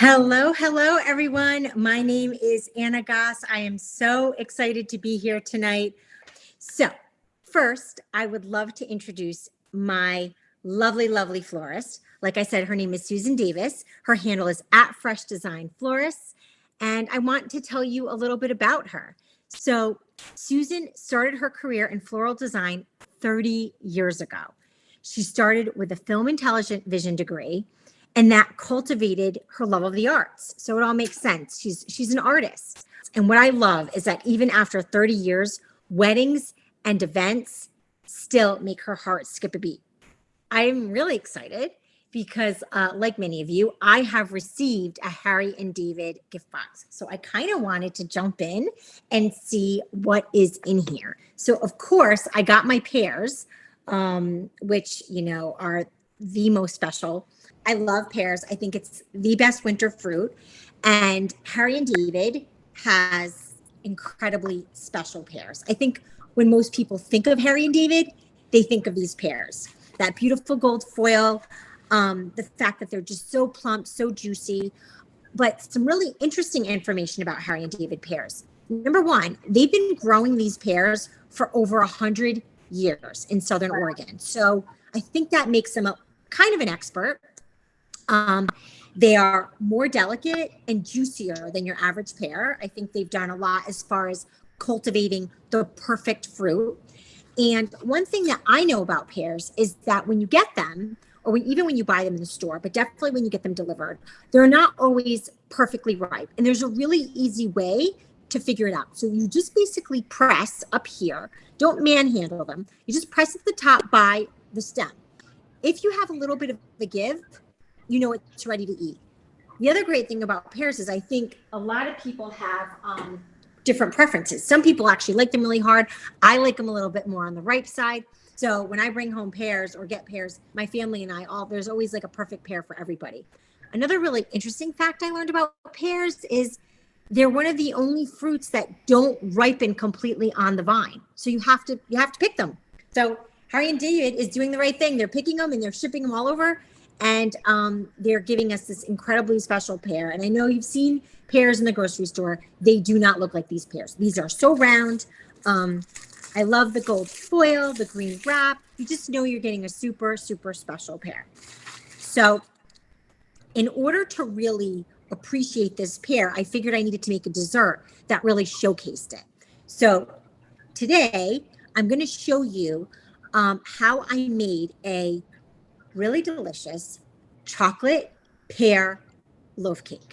Hello, everyone. My name is Anna Gass. I am so excited to be here tonight. So, first, I would love to introduce my lovely florist. Like I said, her name is Susan Davis. Her handle is @FreshDesignFlorists. And I want to tell you a little bit about her. So, Susan started her career in floral design 30 years ago. She started with a film and television degree, and that cultivated her love of the arts. So it all makes sense. She's an artist. And what I love is that even after 30 years, weddings and events still make her heart skip a beat. I am really excited because, like many of you, I have received a Harry and David gift box. So I kind of wanted to jump in and see what is in here. So, of course, I got my pears, which, are the most special. I love pears. I think it's the best winter fruit. And Harry and David has incredibly special pears. I think when most people think of Harry and David, they think of these pears. That beautiful gold foil, the fact that they're just so plump, so juicy. But some really interesting information about Harry and David pears. Number one, they've been growing these pears for over 100 years in Southern Oregon. So I think that makes them a kind of an expert. They are more delicate and juicier than your average pear. I think they've done a lot as far as cultivating the perfect fruit. And one thing that I know about pears is that when you get them, or even when you buy them in the store, but definitely when you get them delivered, they're not always perfectly ripe. And there's a really easy way to figure it out. So you just basically press up here. Don't manhandle them. You just press at the top by the stem. If you have a little bit of a give, you know it's ready to eat. The other great thing about pears is I think a lot of people have different preferences. Some people actually like them really hard. I like them a little bit more on the ripe side. So when I bring home pears or get pears, my family and I there's always like a perfect pear for everybody. Another really interesting fact I learned about pears is they're one of the only fruits that don't ripen completely on the vine. So you have to pick them. So Harry and David is doing the right thing. They're picking them and they're shipping them all over. And they're giving us this incredibly special pear. And I know you've seen pears in the grocery store. They do not look like these pears. These are so round. I love the gold foil, the green wrap. You just know you're getting a super special pear. So in order to really appreciate this pear, I figured I needed to make a dessert that really showcased it. So today I'm going to show you how I made a really delicious chocolate pear loaf cake.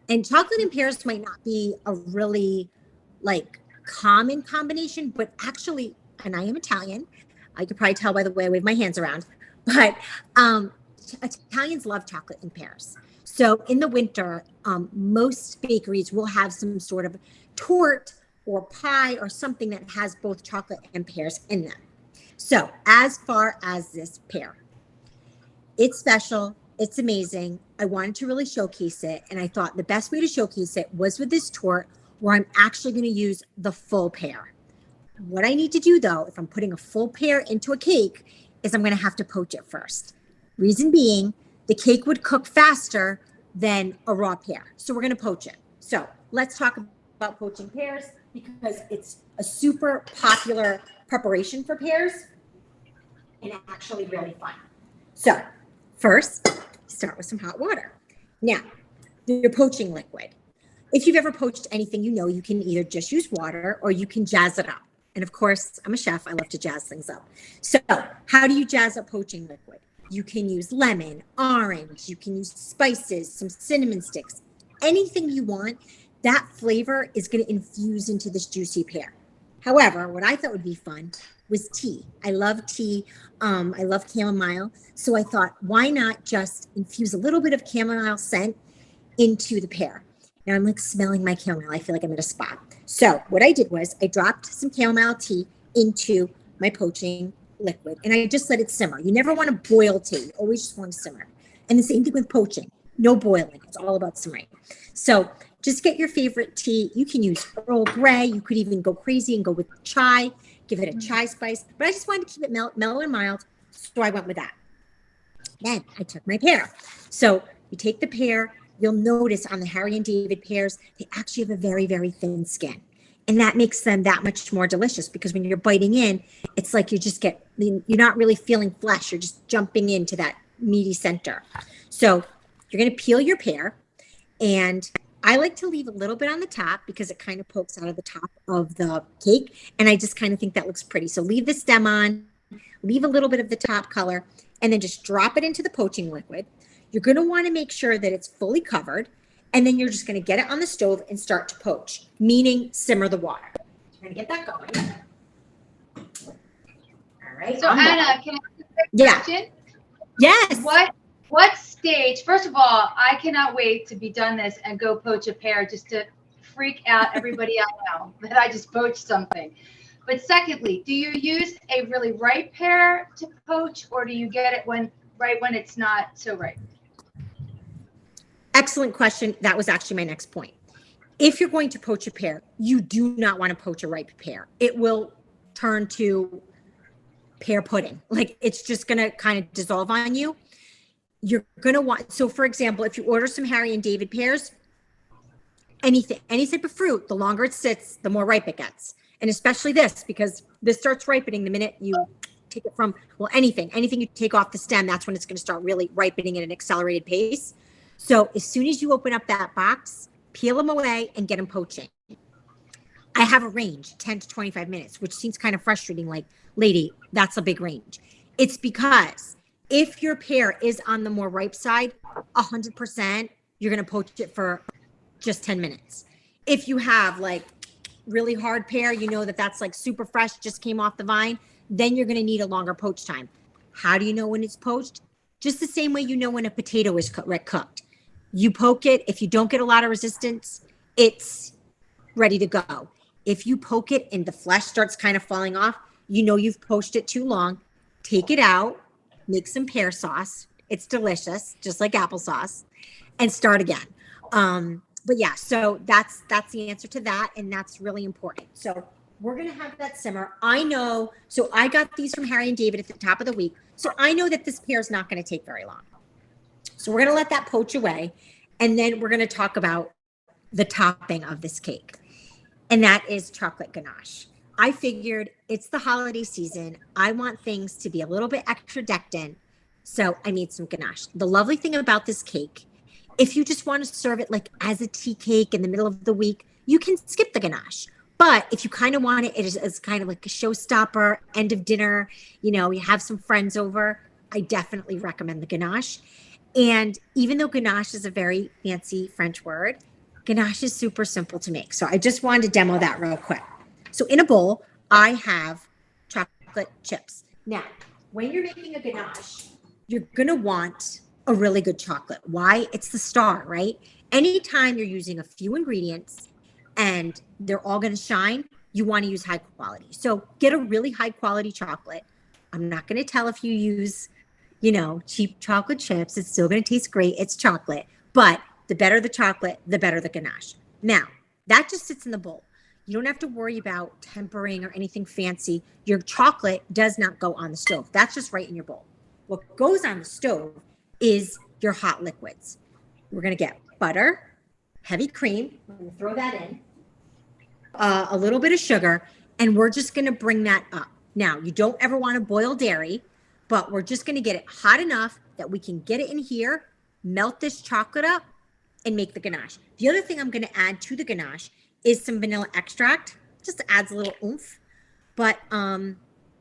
And chocolate and pears might not be a really common combination, but actually, and I am Italian, I could probably tell by the way I wave my hands around, but Italians love chocolate and pears. So in the winter, most bakeries will have some sort of torte or pie or something that has both chocolate and pears in them. So as far as this pear, it's special. It's amazing. I wanted to really showcase it. And I thought the best way to showcase it was with this torte where I'm actually going to use the full pear. What I need to do, though, if I'm putting a full pear into a cake, is I'm going to have to poach it first. Reason being, the cake would cook faster than a raw pear. So we're going to poach it. So let's talk about poaching pears because it's a super popular preparation for pears and actually really fun. So first, start with some hot water. Now, your poaching liquid. If you've ever poached anything, you know you can either just use water or you can jazz it up. And of course, I'm a chef. I love to jazz things up. So how do you jazz up poaching liquid? You can use lemon, orange. You can use spices, some cinnamon sticks, anything you want. That flavor is going to infuse into this juicy pear. However, what I thought would be fun was tea. I love tea. I love chamomile. So I thought, why not just infuse a little bit of chamomile scent into the pear? Now I'm smelling my chamomile. I feel like I'm at a spa. So what I did was I dropped some chamomile tea into my poaching liquid and I just let it simmer. You never want to boil tea. You always just want to simmer. And the same thing with poaching. No boiling. It's all about simmering. So just get your favorite tea. You can use Earl Grey. You could even go crazy and go with chai. Give it a chai spice. But I just wanted to keep it mellow and mild. So I went with that. Then I took my pear. So you take the pear, you'll notice on the Harry and David pears, they actually have a very, very thin skin. And that makes them that much more delicious because when you're biting in, it's like you're not really feeling flesh. You're just jumping into that meaty center. So you're going to peel your pear. And I like to leave a little bit on the top because it kind of pokes out of the top of the cake. And I just kind of think that looks pretty. So leave the stem on, leave a little bit of the top color, and then just drop it into the poaching liquid. You're going to want to make sure that it's fully covered. And then you're just going to get it on the stove and start to poach, meaning simmer the water. You're going to get that going. All right. So Anna, can I ask a quick question? Yes. What stage? First of all, I cannot wait to be done this and go poach a pear just to freak out everybody I know that I just poached something. But secondly, do you use a really ripe pear to poach, or do you get it right when it's not so ripe? Excellent question. That was actually my next point. If you're going to poach a pear, you do not want to poach a ripe pear. It will turn to pear pudding. Like it's just going to kind of dissolve on you. You're going to want, so for example, if you order some Harry and David pears, any type of fruit, the longer it sits, the more ripe it gets. And especially this, because this starts ripening the minute you take it from, well, anything you take off the stem, that's when it's going to start really ripening at an accelerated pace. So as soon as you open up that box, peel them away and get them poaching. I have a range, 10 to 25 minutes, which seems kind of frustrating. Like, lady, that's a big range. It's because if your pear is on the more ripe side, 100%, you're going to poach it for just 10 minutes. If you have like really hard pear, you know that's like super fresh, just came off the vine, then you're going to need a longer poach time. How do you know when it's poached? Just the same way you know when a potato is cooked. You poke it. If you don't get a lot of resistance, it's ready to go. If you poke it and the flesh starts kind of falling off, you know you've poached it too long. Take it out, make some pear sauce. It's delicious, just like applesauce, and start again. But yeah, so that's the answer to that, and that's really important. So we're going to have that simmer. I know, so I got these from Harry and David at the top of the week. So I know that this pear is not going to take very long. So we're going to let that poach away. And then we're going to talk about the topping of this cake. And that is chocolate ganache. I figured it's the holiday season. I want things to be a little bit extra decked in. So I made some ganache. The lovely thing about this cake, if you just want to serve it like as a tea cake in the middle of the week, you can skip the ganache. But if you kind of want it as kind of like a showstopper, end of dinner, you have some friends over, I definitely recommend the ganache. And even though ganache is a very fancy French word, ganache is super simple to make. So I just wanted to demo that real quick. So in a bowl, I have chocolate chips. Now, when you're making a ganache, you're going to want a really good chocolate. Why? It's the star, right? Anytime you're using a few ingredients and they're all going to shine, you want to use high quality. So get a really high quality chocolate. I'm not going to tell if you use, cheap chocolate chips. It's still going to taste great. It's chocolate. But the better the chocolate, the better the ganache. Now, that just sits in the bowl. You don't have to worry about tempering or anything fancy. Your chocolate does not go on the stove. That's just right in your bowl. What goes on the stove is your hot liquids. We're going to get butter, heavy cream. I'm going to throw that in. A little bit of sugar, and we're just going to bring that up. Now, you don't ever want to boil dairy, but we're just going to get it hot enough that we can get it in here, melt this chocolate up, and make the ganache. The other thing I'm going to add to the ganache is some vanilla extract. Just adds a little oomph. But,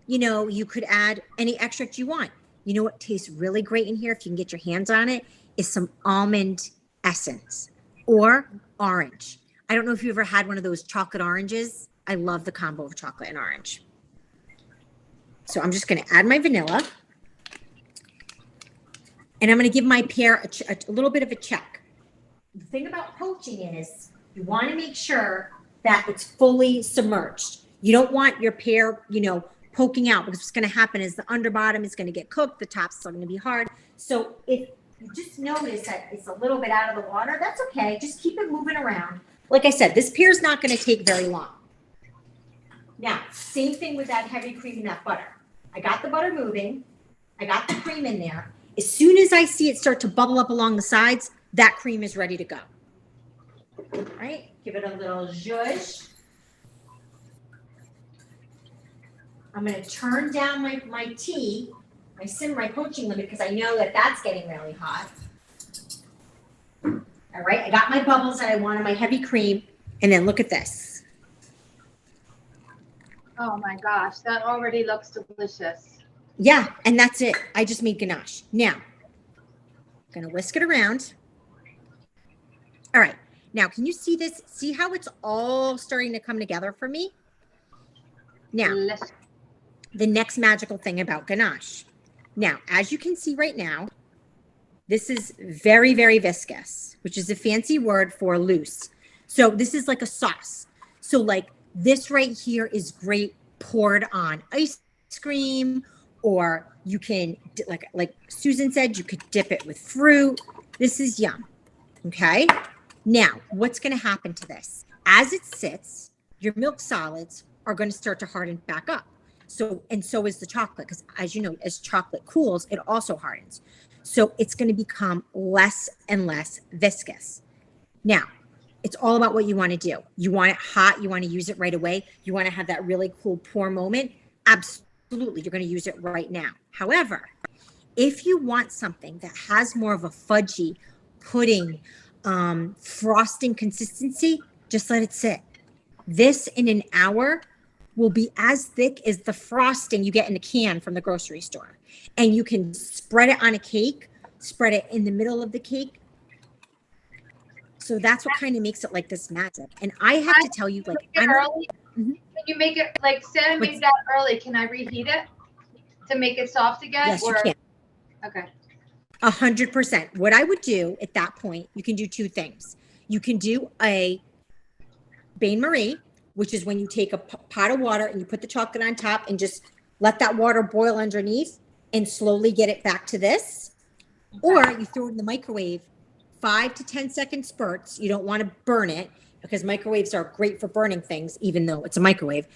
you could add any extract you want. You know what tastes really great in here, if you can get your hands on it, is some almond essence or orange. I don't know if you ever had one of those chocolate oranges. I love the combo of chocolate and orange. So I'm just going to add my vanilla. And I'm going to give my pear a little bit of a check. The thing about poaching is you want to make sure that it's fully submerged. You don't want your pear, poking out, because what's going to happen is the underbottom is going to get cooked. The top's still going to be hard. So if you just notice that it's a little bit out of the water, that's okay. Just keep it moving around. Like I said, this pear is not going to take very long. Now, same thing with that heavy cream and that butter. I got the butter moving. I got the cream in there. As soon as I see it start to bubble up along the sides, that cream is ready to go. All right, give it a little zhuzh. I'm going to turn down my tea, my poaching limit, because I know that that's getting really hot. All right, I got my bubbles that I want in my heavy cream, and then look at this. Oh my gosh, that already looks delicious. Yeah, and that's it. I just made ganache. Now, I'm going to whisk it around. All right, now can you see this? See how it's all starting to come together for me? Now, Delicious. the next magical thing about ganache. Now, as you can see right now, this is very, very viscous, which is a fancy word for loose. So this is like a sauce. So like this right here is great poured on ice cream, or you can, like Susan said, you could dip it with fruit. This is yum. Okay. Now, what's going to happen to this? As it sits, your milk solids are going to start to harden back up. So is the chocolate, because as you know, as chocolate cools, it also hardens. So it's going to become less and less viscous. Now, it's all about what you want to do. You want it hot. You want to use it right away. You want to have that really cool pour moment. Absolutely. You're going to use it right now. However, if you want something that has more of a fudgy pudding, frosting consistency, just let it sit. This in an hour will be as thick as the frosting you get in a can from the grocery store. And you can spread it on a cake, spread it in the middle of the cake. So that's what kind of makes it like this magic. And I have to tell you, like, Can you make it, like, say I made that early, can I reheat it to make it soft again? Yes, you can. Okay. 100%. What I would do at that point, you can do two things. You can do a bain marie, which is when you take a pot of water and you put the chocolate on top and just let that water boil underneath and slowly get it back to this. Okay. Or you throw it in the microwave, 5 to 10 second spurts. You don't want to burn it, because microwaves are great for burning things, even though it's a microwave.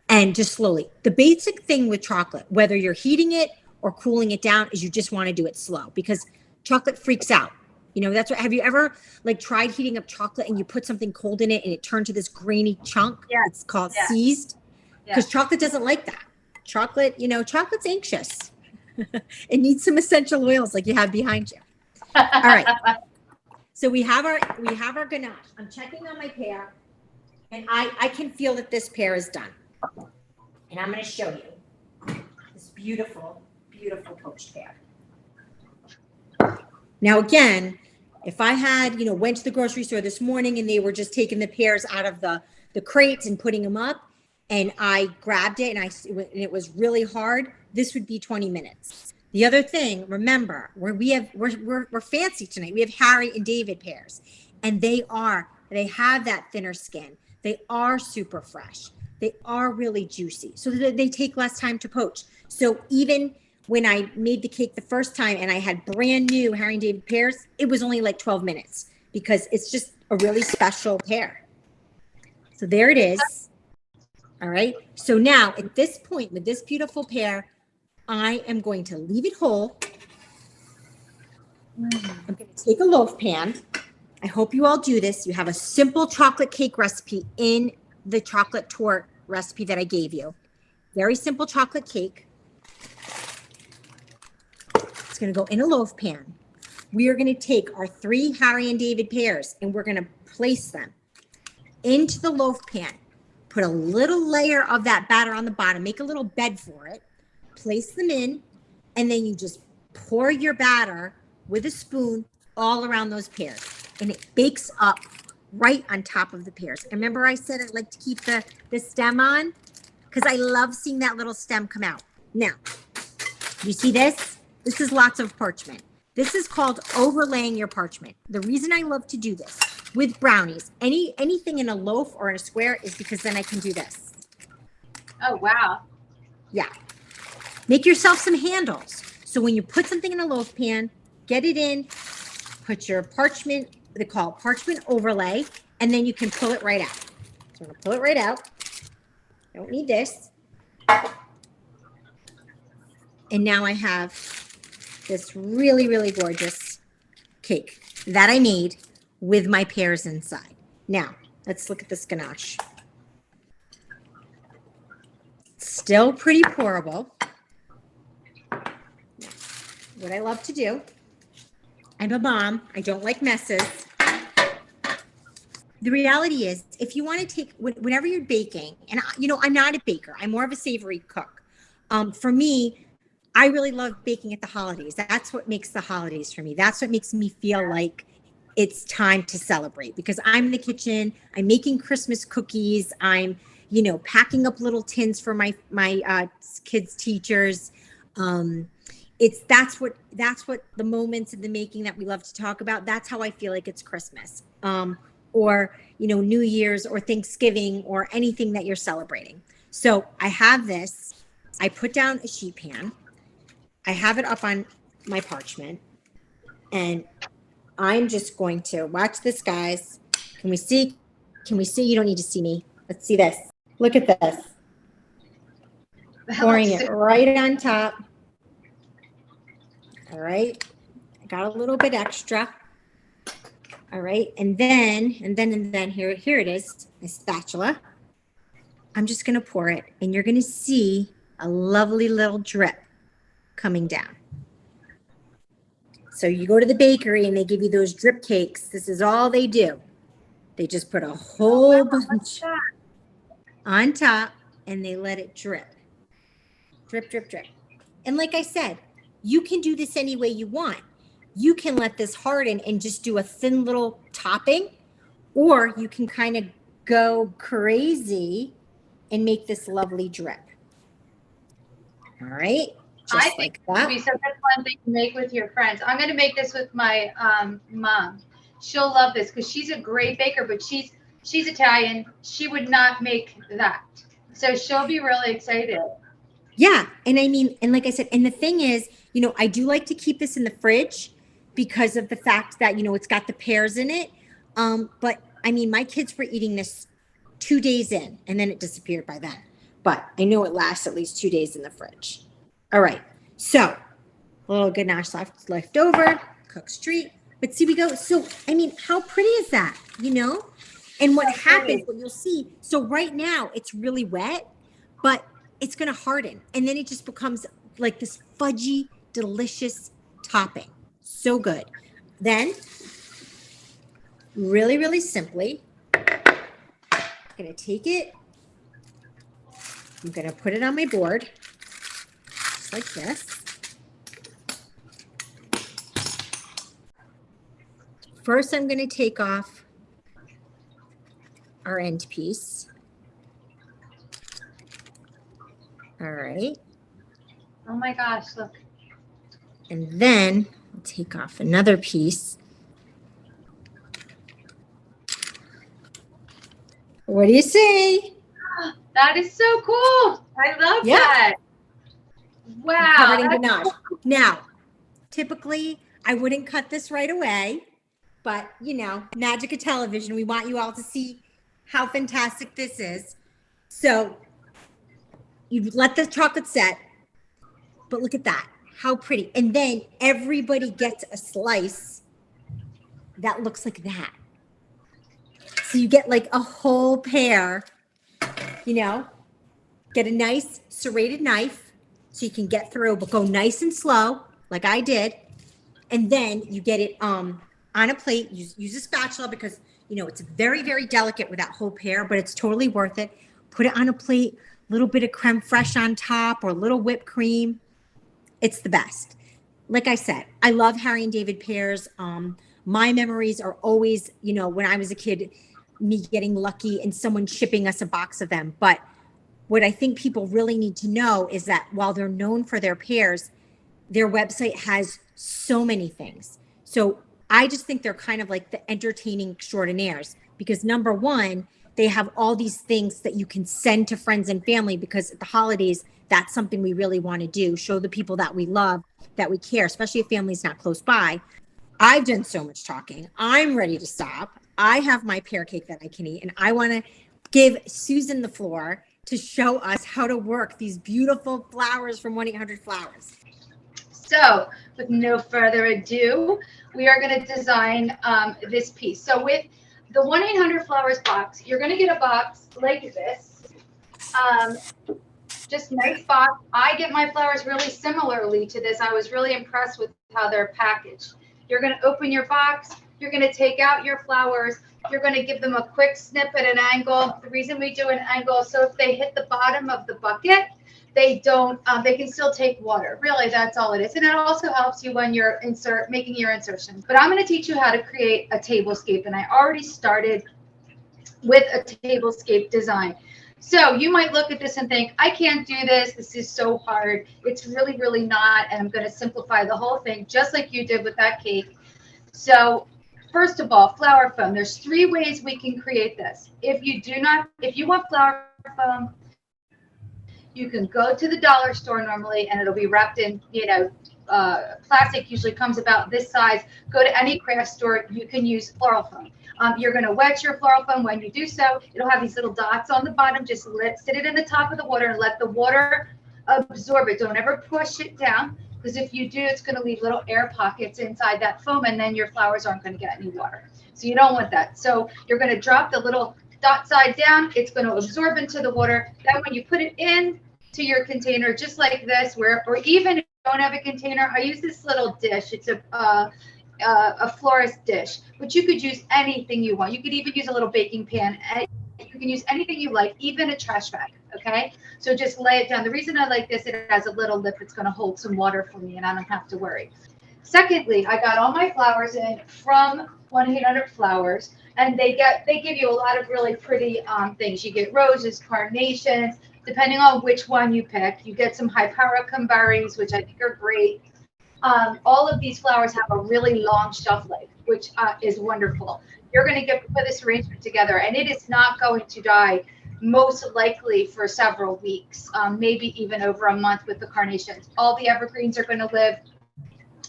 And just slowly. The basic thing with chocolate, whether you're heating it or cooling it down, is you just want to do it slow, because chocolate freaks out. You know, that's what, have you ever like tried heating up chocolate and you put something cold in it and it turned to this grainy chunk? Yeah. It's called seized, because chocolate doesn't like that. Chocolate, you know, chocolate's anxious. It needs some essential oils like you have behind you. All right. So we have our ganache. I'm checking on my pear, and I can feel that this pear is done. And I'm going to show you this beautiful, beautiful poached pear. Now, again, if I had, you know, went to the grocery store this morning and they were just taking the pears out of the crates and putting them up, and I grabbed it and it was really hard, this would be 20 minutes. The other thing, remember, we're fancy tonight. We have Harry and David pears, and they have that thinner skin. They are super fresh. They are really juicy, so they take less time to poach. So even when I made the cake the first time and I had brand new Harry and David pears, it was only like 12 minutes, because it's just a really special pear. So there it is. All right. So now at this point with this beautiful pear, I am going to leave it whole. I'm going to take a loaf pan. I hope you all do this. You have a simple chocolate cake recipe in the chocolate torte recipe that I gave you. Very simple chocolate cake. It's going to go in a loaf pan. We are going to take our 3 Harry and David pears and we're going to place them into the loaf pan. Put a little layer of that batter on the bottom. Make a little bed for it. Place them in, and then you just pour your batter with a spoon all around those pears, and it bakes up right on top of the pears. And remember I said I'd like to keep the stem on, because I love seeing that little stem come out. Now, you see this? This is lots of parchment. This is called overlaying your parchment. The reason I love to do this with brownies, anything in a loaf or in a square, is because then I can do this. Oh, wow. Yeah. Make yourself some handles. So when you put something in a loaf pan, get it in, put your parchment, they call it parchment overlay, and then you can pull it right out. So I'm going to pull it right out. Don't need this. And now I have this really, really gorgeous cake. that I made with my pears inside. Now, let's look at this ganache. Still pretty pourable. What I love to do, I'm a mom, I don't like messes. The reality is, if you want to take, whenever you're baking, and I'm not a baker, I'm more of a savory cook. For me, I really love baking at the holidays. That's what makes the holidays for me. That's what makes me feel like it's time to celebrate, because I'm in the kitchen, I'm making Christmas cookies, I'm, packing up little tins for my kids' teachers. That's what the moments in the making that we love to talk about. That's how I feel like it's Christmas. Or New Year's or Thanksgiving or anything that you're celebrating. So I have this. I put down a sheet pan. I have it up on my parchment, and I'm just going to watch this, guys. Can we see? You don't need to see me. Let's see this. Look at this. Pouring it right on top. All right. I got a little bit extra. All right. And then here it is, my spatula. I'm just going to pour it, and you're going to see a lovely little drip coming down. So you go to the bakery and they give you those drip cakes. This is all they do. They just put a whole bunch on top and they let it drip. Drip, drip, drip. And like I said, you can do this any way you want. You can let this harden and just do a thin little topping, or you can kind of go crazy and make this lovely drip. All right. I think it would be such a fun thing to make with your friends. I'm going to make this with my mom. She'll love this because she's a great baker, but she's Italian. She would not make that. So she'll be really excited. Yeah. And I mean, and like I said, and the thing is, I do like to keep this in the fridge because of the fact that, it's got the pears in it. But I mean, my kids were eating this 2 days in, and then it disappeared by then. But I know it lasts at least 2 days in the fridge. All right, so a little ganache left over, cook's treat. But see, we go. So, I mean, how pretty is that, And what happens, what you'll see, so right now it's really wet, but it's going to harden. And then it just becomes like this fudgy, delicious topping. So good. Then, really, really simply, I'm going to take it. I'm going to put it on my board. Like this. First, I'm going to take off our end piece. All right. Oh my gosh, look. And then I'll take off another piece. What do you say? That is so cool. I love that. Wow. Covered in ganache. Now, typically, I wouldn't cut this right away, but magic of television. We want you all to see how fantastic this is. So you let the chocolate set, but look at that. How pretty. And then everybody gets a slice that looks like that. So you get like a whole pear, get a nice serrated knife so you can get through, but go nice and slow like I did. And then you get it on a plate. Use a spatula because, it's very, very delicate with that whole pear, but it's totally worth it. Put it on a plate, a little bit of creme fraiche on top or a little whipped cream. It's the best. Like I said, I love Harry and David pears. My memories are always, when I was a kid, me getting lucky and someone shipping us a box of them. But what I think people really need to know is that while they're known for their pears, their website has so many things. So I just think they're kind of like the entertaining extraordinaires because number one, they have all these things that you can send to friends and family because at the holidays, that's something we really want to do. Show the people that we love, that we care, especially if family's not close by. I've done so much talking. I'm ready to stop. I have my pear cake that I can eat, and I want to give Susan the floor to show us how to work these beautiful flowers from 1-800-Flowers. So with no further ado, we are going to design this piece. So with the 1-800-Flowers box, you're going to get a box like this. Just nice box. I get my flowers really similarly to this. I was really impressed with how they're packaged. You're going to open your box. You're going to take out your flowers. You're going to give them a quick snip at an angle. The reason we do an angle, so if they hit the bottom of the bucket, they don't, they can still take water. Really, that's all it is. And it also helps you when you're making your insertion. But I'm going to teach you how to create a tablescape. And I already started with a tablescape design. So you might look at this and think, I can't do this. This is so hard. It's really, really not. And I'm going to simplify the whole thing just like you did with that cake. So first of all, flower foam. There's 3 ways we can create this. If you want flower foam, you can go to the dollar store normally and it'll be wrapped in, plastic usually comes about this size. Go to any craft store, you can use floral foam. You're going to wet your floral foam. When you do so, it'll have these little dots on the bottom. Just sit it in the top of the water and let the water absorb it. Don't ever push it down, because if you do, it's going to leave little air pockets inside that foam, and then your flowers aren't going to get any water. So you don't want that. So you're going to drop the little dot side down. It's going to absorb into the water. Then when you put it in to your container, just like this, or even if you don't have a container, I use this little dish. It's a florist dish, but you could use anything you want. You could even use a little baking pan. You can use anything you like, even a trash bag. Okay, so just lay it down. The reason I like this, it has a little lip. It's going to hold some water for me, and I don't have to worry. Secondly, I got all my flowers in from 1-800-Flowers, and they give you a lot of really pretty things. You get roses, carnations, depending on which one you pick. You get some Hypericum Berries, which I think are great. All of these flowers have a really long shelf life, which is wonderful. You're going to put this arrangement together, and it is not going to die most likely for several weeks, maybe even over a month with the carnations. All the evergreens are going to live.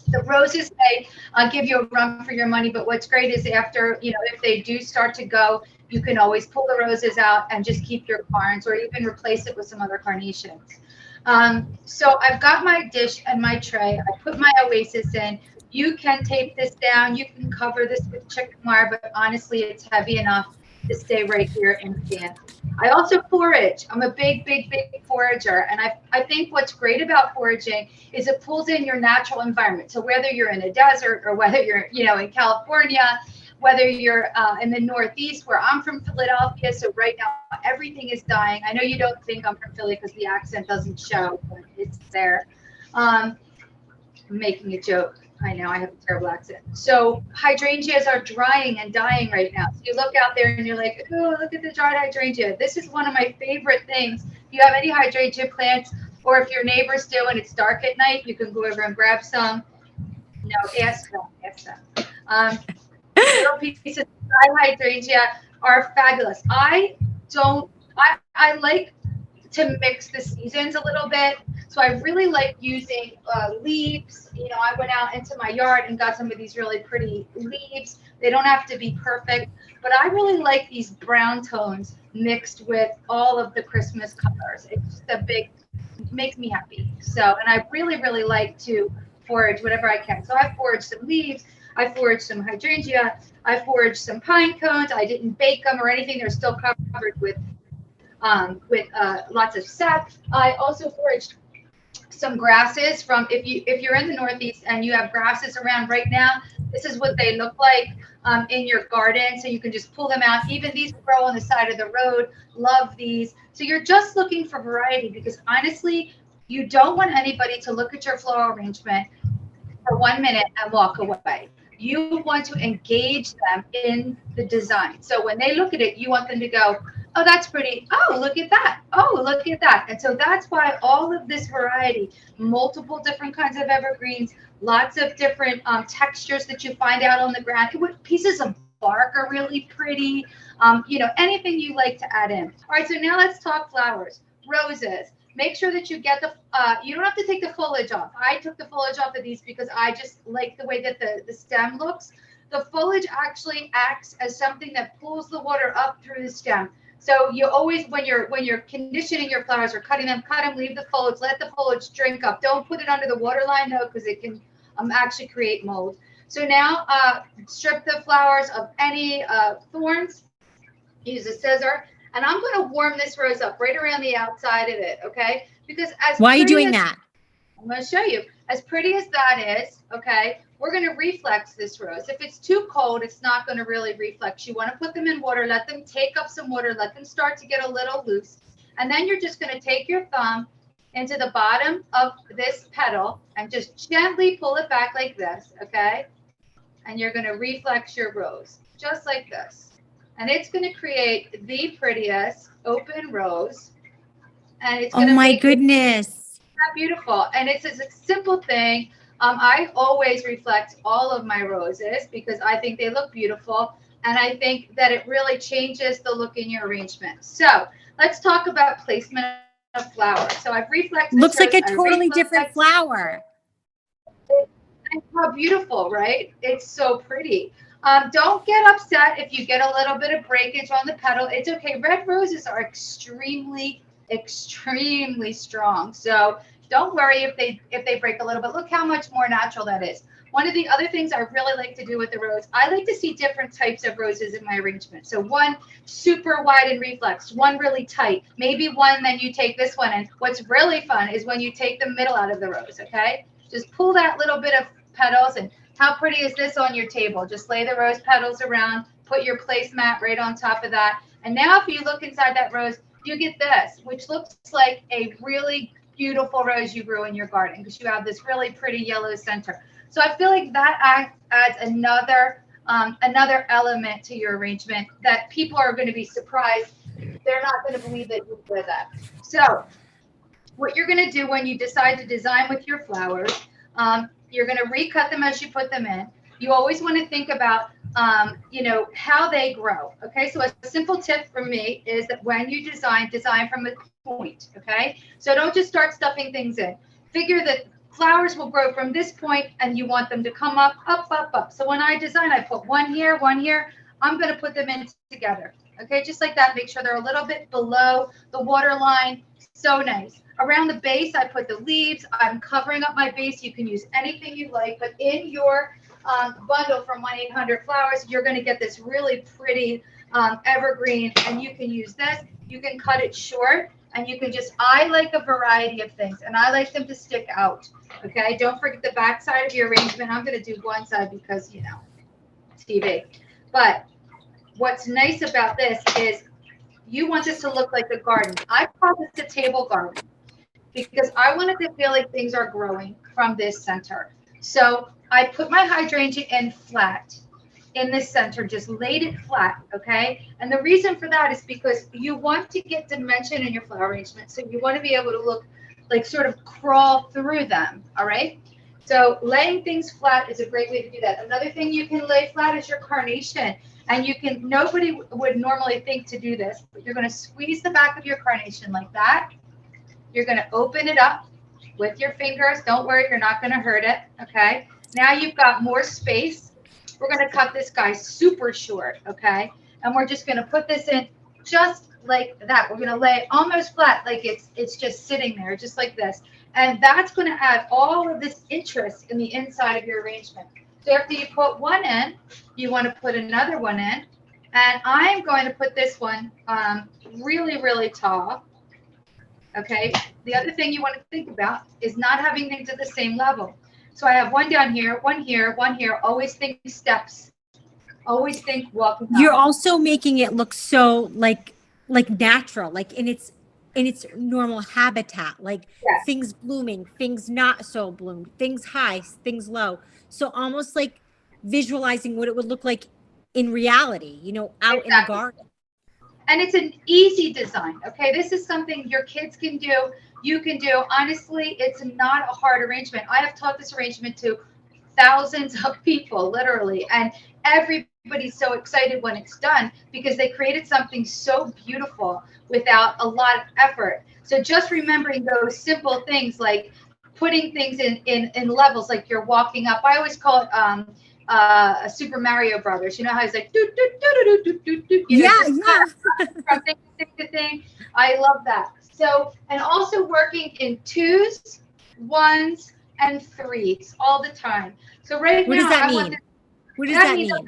The roses may give you a run for your money, but what's great is after, if they do start to go, you can always pull the roses out and just keep your carns, or even replace it with some other carnations. So I've got my dish and my tray. I put my oasis in. You can tape this down. You can cover this with chicken wire, but honestly, it's heavy enough to stay right here in the pan. I also forage. I'm a big, big, big forager. And I think what's great about foraging is it pulls in your natural environment. So whether you're in a desert or whether you're, in California, whether you're in the Northeast, where I'm from Philadelphia. So right now, everything is dying. I know you don't think I'm from Philly because the accent doesn't show, but it's there. I'm making a joke. I know I have a terrible accent. So hydrangeas are drying and dying right now. So you look out there and you're like, oh, look at the dried hydrangea. This is one of my favorite things. If you have any hydrangea plants, or if your neighbors do and it's dark at night, you can go over and grab some. No, ask them. Little pieces of dried hydrangea are fabulous. I like to mix the seasons a little bit. So I really like using leaves. I went out into my yard and got some of these really pretty leaves. They don't have to be perfect, but I really like these brown tones mixed with all of the Christmas colors. It's just makes me happy. So, and I really, really like to forage whatever I can. So I foraged some leaves. I foraged some hydrangea. I foraged some pine cones. I didn't bake them or anything. They're still covered with lots of sap. I also foraged some grasses from, if you're in the Northeast and you have grasses around right now, this is what they look like in your garden. So you can just pull them out. Even these grow on the side of the road. Love these. So you're just looking for variety, because honestly, you don't want anybody to look at your floral arrangement for 1 minute and walk away. You want to engage them in the design. So when they look at it, you want them to go, oh, that's pretty. Oh, look at that. Oh, look at that. And so that's why all of this variety, multiple different kinds of evergreens, lots of different textures that you find out on the ground. Pieces of bark are really pretty. Anything you like to add in. All right, so now let's talk flowers. Roses. Make sure that you get you don't have to take the foliage off. I took the foliage off of these because I just like the way that the stem looks. The foliage actually acts as something that pulls the water up through the stem. So you always, when you're conditioning your flowers or cutting them, cut them, leave the foliage, let the foliage drink up. Don't put it under the water line, no, because it can actually create mold. So now strip the flowers of any thorns. Use a scissor, and I'm going to warm this rose up right around the outside of it, okay? Because as Why are you doing as, that? I'm going to show you. As pretty as that is, okay, we're going to reflex this rose. If it's too cold, it's not going to really reflex. You want to put them in water, let them take up some water, let them start to get a little loose. And then you're just going to take your thumb into the bottom of this petal and just gently pull it back like this, okay? And you're going to reflex your rose, just like this. And it's going to create the prettiest open rose. And it's going to my make goodness. it beautiful. And it's a simple thing. I always reflect all of my roses because I think they look beautiful. And I think that it really changes the look in your arrangement. So let's talk about placement of flowers. So I've reflexed. Looks like a totally different flower. How beautiful, right? It's so pretty. Don't get upset if you get a little bit of breakage on the petal. It's okay. Red roses are extremely, extremely strong. So don't worry if they break a little bit. Look how much more natural that is. One of the other things I really like to do with the rose, I like to see different types of roses in my arrangement. So one super wide and reflexed, one really tight, maybe one, then you take this one. And what's really fun is when you take the middle out of the rose, okay? Just pull that little bit of petals, and how pretty is this on your table? Just lay the rose petals around, put your placemat right on top of that. And now if you look inside that rose, you get this, which looks like a really beautiful rose you grew in your garden because you have this really pretty yellow center. So I feel like that adds another element to your arrangement that people are going to be surprised. They're not going to believe that you did that. So what you're going to do when you decide to design with your flowers, you're going to recut them as you put them in. You always want to think about, how they grow. Okay. So a simple tip from me is that when you design from a point. Okay. So don't just start stuffing things in. Figure that flowers will grow from this point and you want them to come up, up, up, up. So when I design, I put one here. I'm going to put them in together. Okay. Just like that. Make sure they're a little bit below the water line. So nice. Around the base, I put the leaves. I'm covering up my base. You can use anything you like, but in your bundle from 1-800-Flowers, you're going to get this really pretty evergreen, and you can use this. You can cut it short, and you can I like a variety of things, and I like them to stick out. Okay, don't forget the back side of your arrangement. I'm going to do one side because, TV. But what's nice about this is you want this to look like a garden. I call this a table garden because I wanted to feel like things are growing from this center. So I put my hydrangea in flat in this center, just laid it flat, okay? And the reason for that is because you want to get dimension in your flower arrangement. So you want to be able to look like sort of crawl through them, all right? So laying things flat is a great way to do that. Another thing you can lay flat is your carnation. And nobody would normally think to do this, but you're going to squeeze the back of your carnation like that. You're going to open it up with your fingers. Don't worry, you're not going to hurt it. Okay. Now you've got more space. We're going to cut this guy super short. Okay. And we're just going to put this in just like that. We're going to lay it almost flat, like it's just sitting there, just like this. And that's going to add all of this interest in the inside of your arrangement. So after you put one in, you want to put another one in. And I'm going to put this one really, really tall. Okay. The other thing you want to think about is not having things at the same level. So I have one down here, one here, one here. Always think steps. Always think walking up. You're also making it look so like natural, like in its normal habitat, like Yes. things blooming, things not so bloomed, things high, things low. So almost like visualizing what it would look like in reality, out in the garden. And it's an easy design. Okay. This is something your kids can do. You can do. Honestly, it's not a hard arrangement. I have taught this arrangement to thousands of people, literally. And everybody's so excited when it's done because they created something so beautiful without a lot of effort. So just remembering those simple things like putting things in levels, like you're walking up. I always call it a Super Mario Brothers. You know how he's like, doo, doo, doo, doo, doo, doo, doo, you know, Yeah. from thing to thing. I love that. So, and also working in 2s, 1s, and 3s all the time. So right What now, does that I want mean? this, What does that means mean?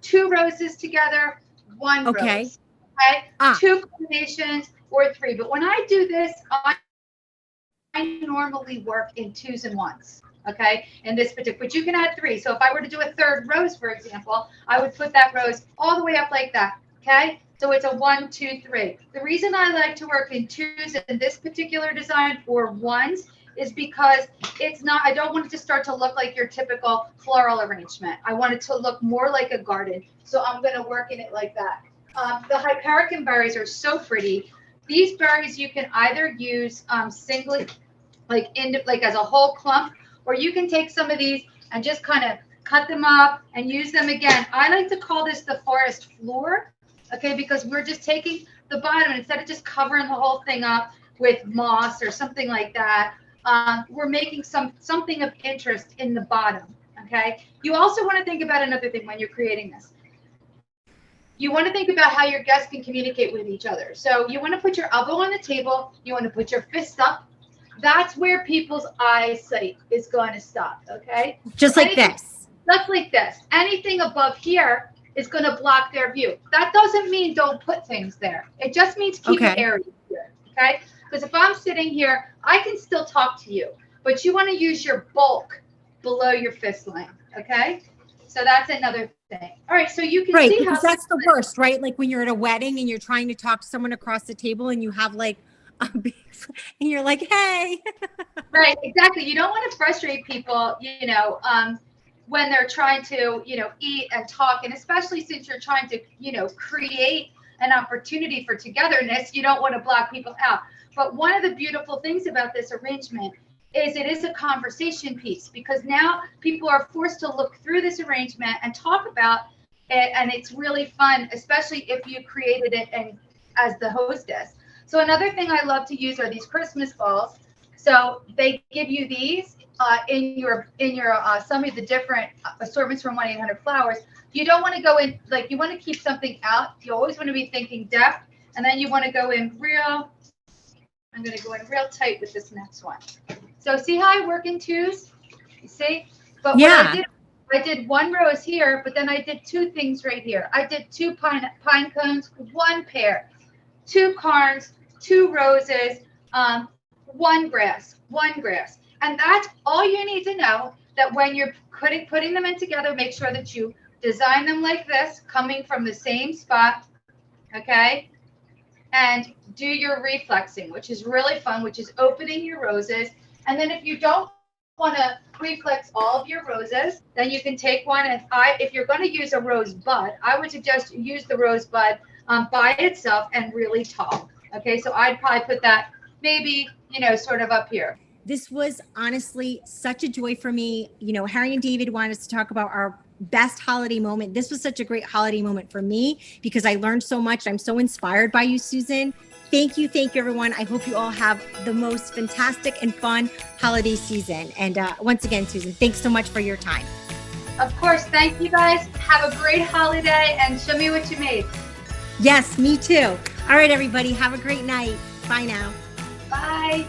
2 roses together, 1 Okay. rose. Okay. Ah. 2 combinations or 3. But when I do this, I normally work in 2s and 1s. Okay, in this particular, but you can add 3. So if I were to do a 3rd rose, for example, I would put that rose all the way up like that. Okay, so it's a 1, 2, 3. The reason I like to work in 2s in this particular design or 1s is because it's not, I don't want it to start to look like your typical floral arrangement. I want it to look more like a garden. So I'm going to work in it like that. The Hypericum berries are so pretty. These berries you can either use singly, like as a whole clump, or you can take some of these and just kind of cut them up and use them again. I like to call this the forest floor, okay, because we're just taking the bottom, and instead of just covering the whole thing up with moss or something like that, we're making something of interest in the bottom, okay? You also want to think about another thing when you're creating this. You want to think about how your guests can communicate with each other. So you want to put your elbow on the table, you want to put your fist up. That's where people's eyesight is going to stop, okay? Just like this. Just like this. Anything above here is going to block their view. That doesn't mean don't put things there. It just means keep it airy here, okay? Because if I'm sitting here, I can still talk to you, but you want to use your bulk below your fist line, okay? So that's another thing. All right, so you can see how that's the worst, right? Like when you're at a wedding and you're trying to talk to someone across the table and you have like and you're like, hey. Right, exactly. You don't want to frustrate people, you know, when they're trying to, you know, eat and talk. And especially since you're trying to, you know, create an opportunity for togetherness, you don't want to block people out. But one of the beautiful things about this arrangement is it is a conversation piece, because now people are forced to look through this arrangement and talk about it. And it's really fun, especially if you created it and as the hostess. So another thing I love to use are these Christmas balls. So they give you these in your some of the different assortments from 1-800-Flowers. You don't want to go in, like, you want to keep something out. You always want to be thinking depth, and then you want to go in real. I'm going to go in real tight with this next one. So see how I work in 2s? You see? But what I did 1 rose here, but then I did 2 things right here. I did 2 pine cones, 1 pear, 2 carns, 2 roses, 1 grass, 1 grass. And that's all you need to know, that when you're putting them in together, make sure that you design them like this, coming from the same spot, okay? And do your reflexing, which is really fun, which is opening your roses. And then if you don't want to reflex all of your roses, then you can take one. And if you're going to use a rose bud, I would suggest you use the rose bud by itself and really tall. Okay, so I'd probably put that maybe, you know, sort of up here. This was honestly such a joy for me. You know, Harry and David wanted us to talk about our best holiday moment. This was such a great holiday moment for me because I learned so much. I'm so inspired by you, Susan. Thank you, everyone. I hope you all have the most fantastic and fun holiday season. And once again, Susan, thanks so much for your time. Of course. Thank you, guys. Have a great holiday and show me what you made. Yes, me too. All right, everybody. Have a great night. Bye now. Bye.